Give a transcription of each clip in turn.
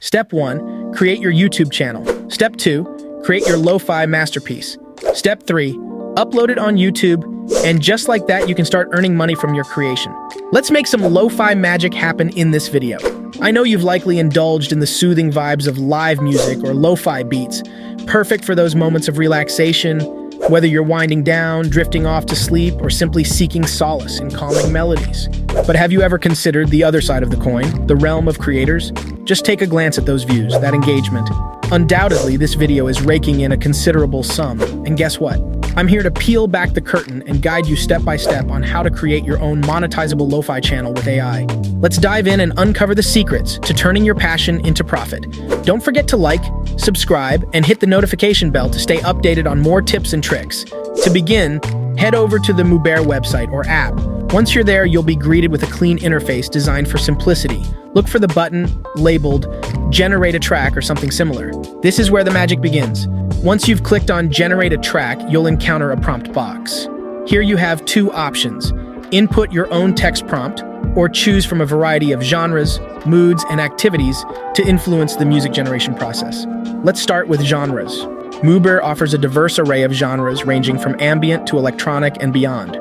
Step 1, create your YouTube channel. Step 2, create your lo-fi masterpiece. Step 3, upload it on YouTube, and just like that, you can start earning money from your creation. Let's make some lo-fi magic happen in this video. I know you've likely indulged in the soothing vibes of live music or lo-fi beats, perfect for those moments of relaxation, whether you're winding down, drifting off to sleep, or simply seeking solace in calming melodies. But have you ever considered the other side of the coin, the realm of creators? Just take a glance at those views, that engagement. Undoubtedly, this video is raking in a considerable sum, and guess what? I'm here to peel back the curtain and guide you step by step on how to create your own monetizable lo-fi channel with AI. Let's dive in and uncover the secrets to turning your passion into profit. Don't forget to like, subscribe, and hit the notification bell to stay updated on more tips and tricks. To begin, head over to the Mubert website or app. Once you're there, you'll be greeted with a clean interface designed for simplicity. Look for the button labeled Generate a Track or something similar. This is where the magic begins. Once you've clicked on Generate a Track, you'll encounter a prompt box. Here you have two options: input your own text prompt, or choose from a variety of genres, moods, and activities to influence the music generation process. Let's start with genres. Mubert offers a diverse array of genres ranging from ambient to electronic and beyond.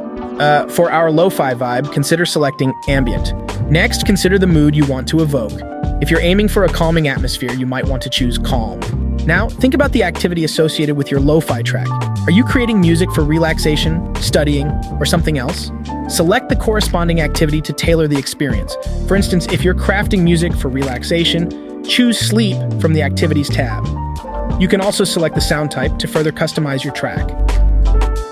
For our lo-fi vibe, consider selecting ambient. Next, consider the mood you want to evoke. If you're aiming for a calming atmosphere, you might want to choose calm. Now, think about the activity associated with your lo-fi track. Are you creating music for relaxation, studying, or something else? Select the corresponding activity to tailor the experience. For instance, if you're crafting music for relaxation, choose Sleep from the Activities tab. You can also select the sound type to further customize your track.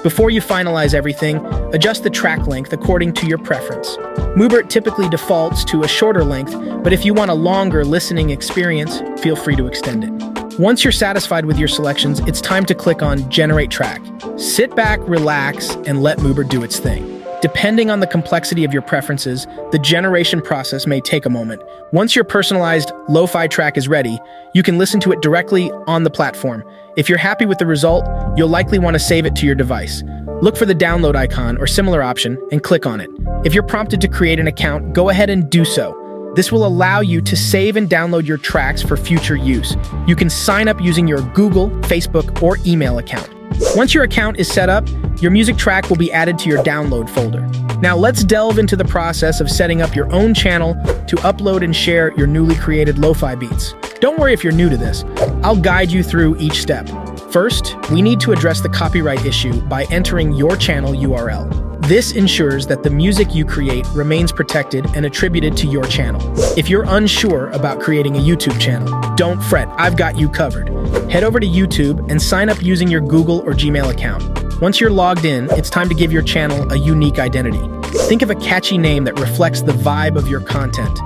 Before you finalize everything, adjust the track length according to your preference. Mubert typically defaults to a shorter length, but if you want a longer listening experience, feel free to extend it. Once you're satisfied with your selections, it's time to click on Generate Track. Sit back, relax, and let Mubert do its thing. Depending on the complexity of your preferences, the generation process may take a moment. Once your personalized lo-fi track is ready, you can listen to it directly on the platform. If you're happy with the result, you'll likely want to save it to your device. Look for the download icon or similar option and click on it. If you're prompted to create an account, go ahead and do so. This will allow you to save and download your tracks for future use. You can sign up using your Google, Facebook, or email account. Once your account is set up, your music track will be added to your download folder. Now let's delve into the process of setting up your own channel to upload and share your newly created lo-fi beats. Don't worry if you're new to this. I'll guide you through each step. First, we need to address the copyright issue by entering your channel URL. This ensures that the music you create remains protected and attributed to your channel. If you're unsure about creating a YouTube channel, don't fret, I've got you covered. Head over to YouTube and sign up using your Google or Gmail account. Once you're logged in, it's time to give your channel a unique identity. Think of a catchy name that reflects the vibe of your content.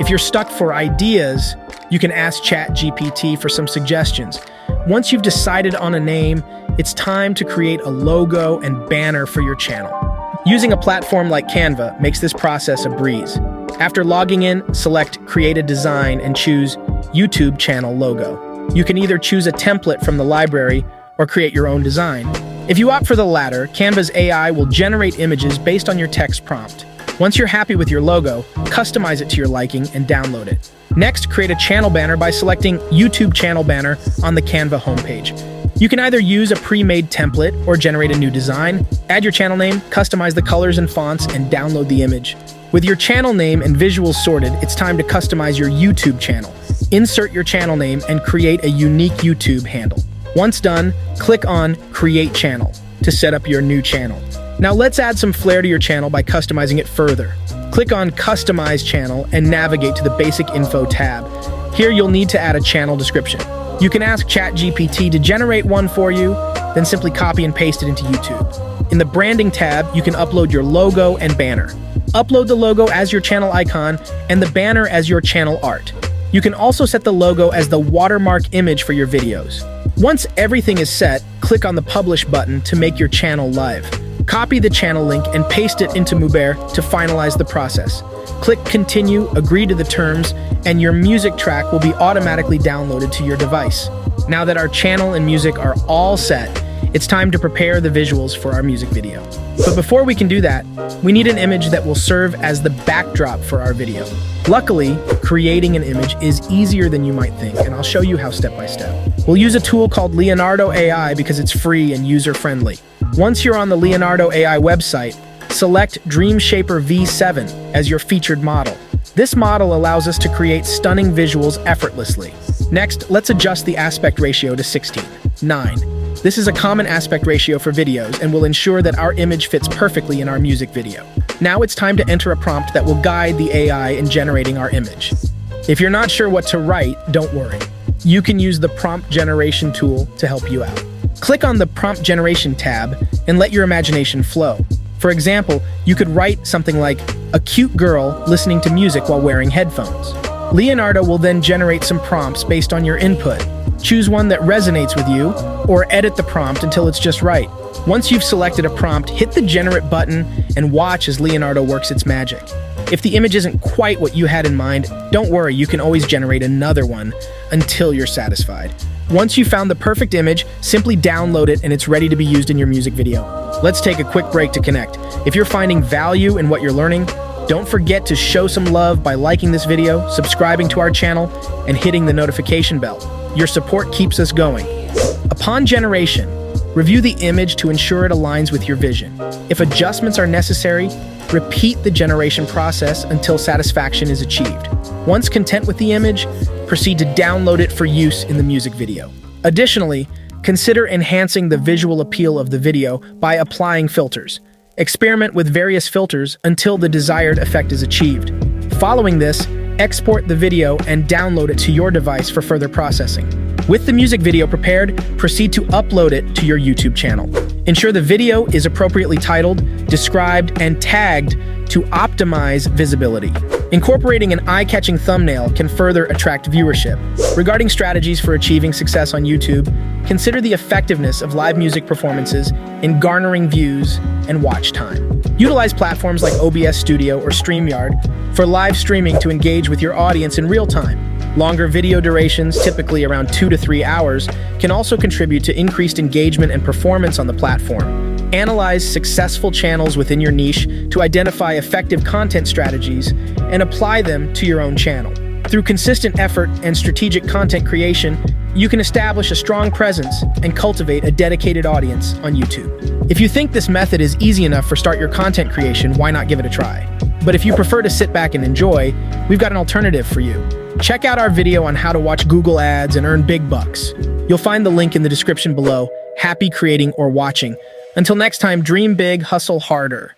If you're stuck for ideas, you can ask ChatGPT for some suggestions. Once you've decided on a name, it's time to create a logo and banner for your channel. Using a platform like Canva makes this process a breeze. After logging in, select Create a Design and choose YouTube Channel Logo. You can either choose a template from the library or create your own design. If you opt for the latter, Canva's AI will generate images based on your text prompt. Once you're happy with your logo, customize it to your liking and download it. Next, create a channel banner by selecting YouTube Channel Banner on the Canva homepage. You can either use a pre-made template or generate a new design, add your channel name, customize the colors and fonts, and download the image. With your channel name and visuals sorted, it's time to customize your YouTube channel. Insert your channel name and create a unique YouTube handle. Once done, click on Create Channel to set up your new channel. Now let's add some flair to your channel by customizing it further. Click on Customize Channel and navigate to the Basic Info tab. Here you'll need to add a channel description. You can ask ChatGPT to generate one for you, then simply copy and paste it into YouTube. In the Branding tab, you can upload your logo and banner. Upload the logo as your channel icon and the banner as your channel art. You can also set the logo as the watermark image for your videos. Once everything is set, click on the Publish button to make your channel live. Copy the channel link and paste it into Mubert to finalize the process. Click Continue, agree to the terms, and your music track will be automatically downloaded to your device. Now that our channel and music are all set, It's time to prepare the visuals for our music video. But before we can do that, we need an image that will serve as the backdrop for our video. Luckily, creating an image is easier than you might think, and I'll show you how step by step. We'll use a tool called Leonardo.AI because it's free and user-friendly. Once you're on the Leonardo.AI website, select Dreamshaper V7 as your featured model. This model allows us to create stunning visuals effortlessly. Next, let's adjust the aspect ratio to 16:9. This is a common aspect ratio for videos and will ensure that our image fits perfectly in our music video. Now it's time to enter a prompt that will guide the AI in generating our image. If you're not sure what to write, don't worry. You can use the prompt generation tool to help you out. Click on the prompt generation tab and let your imagination flow. For example, you could write something like, "A cute girl listening to music while wearing headphones." Leonardo will then generate some prompts based on your input. Choose one that resonates with you, or edit the prompt until it's just right. Once you've selected a prompt, hit the Generate button and watch as Leonardo works its magic. If the image isn't quite what you had in mind, don't worry, you can always generate another one until you're satisfied. Once you've found the perfect image, simply download it and it's ready to be used in your music video. Let's take a quick break to connect. If you're finding value in what you're learning, don't forget to show some love by liking this video, subscribing to our channel, and hitting the notification bell. Your support keeps us going. Upon generation, review the image to ensure it aligns with your vision. If adjustments are necessary, repeat the generation process until satisfaction is achieved. Once content with the image, proceed to download it for use in the music video. Additionally, consider enhancing the visual appeal of the video by applying filters. Experiment with various filters until the desired effect is achieved. Following this, export the video and download it to your device for further processing. With the music video prepared, proceed to upload it to your YouTube channel. Ensure the video is appropriately titled, described, and tagged to optimize visibility. Incorporating an eye-catching thumbnail can further attract viewership. Regarding strategies for achieving success on YouTube, consider the effectiveness of live music performances in garnering views and watch time. Utilize platforms like OBS Studio or StreamYard for live streaming to engage with your audience in real time. Longer video durations, typically around 2 to 3 hours, can also contribute to increased engagement and performance on the platform. Analyze successful channels within your niche to identify effective content strategies and apply them to your own channel. Through consistent effort and strategic content creation, you can establish a strong presence and cultivate a dedicated audience on YouTube. If you think this method is easy enough for start your content creation, why not give it a try? But if you prefer to sit back and enjoy, we've got an alternative for you. Check out our video on how to watch Google ads and earn big bucks. You'll find the link in the description below. Happy creating or watching. Until next time, dream big, hustle harder.